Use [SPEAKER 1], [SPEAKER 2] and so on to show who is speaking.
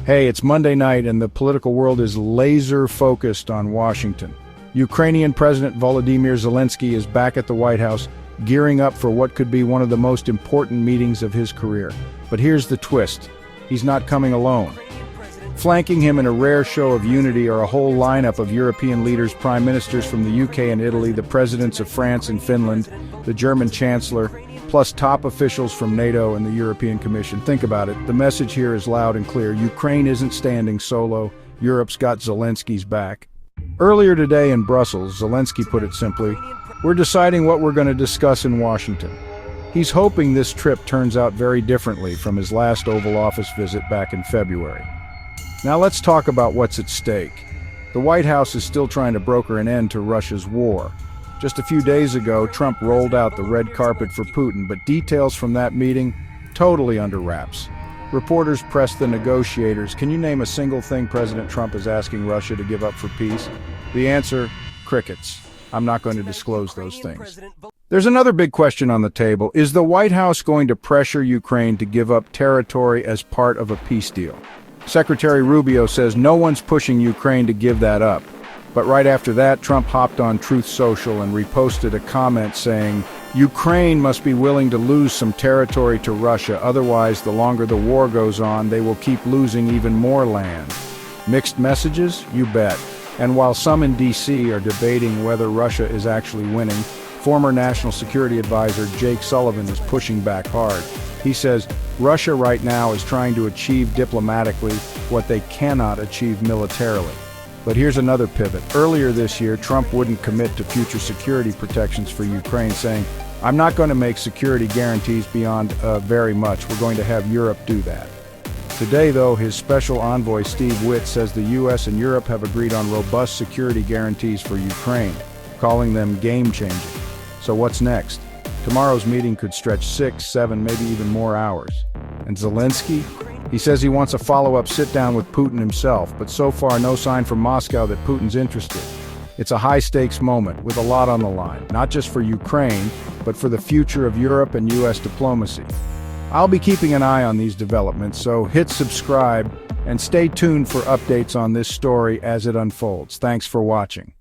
[SPEAKER 1] Hey, it's Monday night and the political world is laser-focused on Washington. Ukrainian President Volodymyr Zelenskyy is back at the White House, gearing up for what could be one of the most important meetings of his career. But here's the twist. He's not coming alone. Flanking him in a rare show of unity are a whole lineup of European leaders, prime ministers from the UK and Italy, the presidents of France and Finland, the German Chancellor, plus top officials from NATO and the European Commission. Think about it. The message here is loud and clear. Ukraine isn't standing solo. Europe's got Zelenskyy's back. Earlier today in Brussels, Zelenskyy put it simply, "We're deciding what we're going to discuss in Washington." He's hoping this trip turns out very differently from his last Oval Office visit back in February. Now let's talk about what's at stake. The White House is still trying to broker an end to Russia's war. Just a few days ago, Trump rolled out the red carpet for Putin, but details from that meeting, totally under wraps. Reporters pressed the negotiators. Can you name a single thing President Trump is asking Russia to give up for peace? The answer, crickets. I'm not going to disclose those things. There's another big question on the table. Is the White House going to pressure Ukraine to give up territory as part of a peace deal? Secretary Rubio says no one's pushing Ukraine to give that up. But right after that, Trump hopped on Truth Social and reposted a comment saying, Ukraine must be willing to lose some territory to Russia, otherwise the longer the war goes on, they will keep losing even more land. Mixed messages? You bet. And while some in D.C. are debating whether Russia is actually winning, former National Security Advisor Jake Sullivan is pushing back hard. He says, Russia right now is trying to achieve diplomatically what they cannot achieve militarily. But here's another pivot. Earlier this year, Trump wouldn't commit to future security protections for Ukraine, saying, I'm not going to make security guarantees beyond very much. We're going to have Europe do that. Today, though, his special envoy Steve Witt says the U.S. and Europe have agreed on robust security guarantees for Ukraine, calling them game-changing. So what's next? Tomorrow's meeting could stretch 6, 7, maybe even more hours. And Zelenskyy? He says he wants a follow-up sit-down with Putin himself, but so far no sign from Moscow that Putin's interested. It's a high-stakes moment with a lot on the line, not just for Ukraine, but for the future of Europe and U.S. diplomacy. I'll be keeping an eye on these developments, so hit subscribe and stay tuned for updates on this story as it unfolds. Thanks for watching.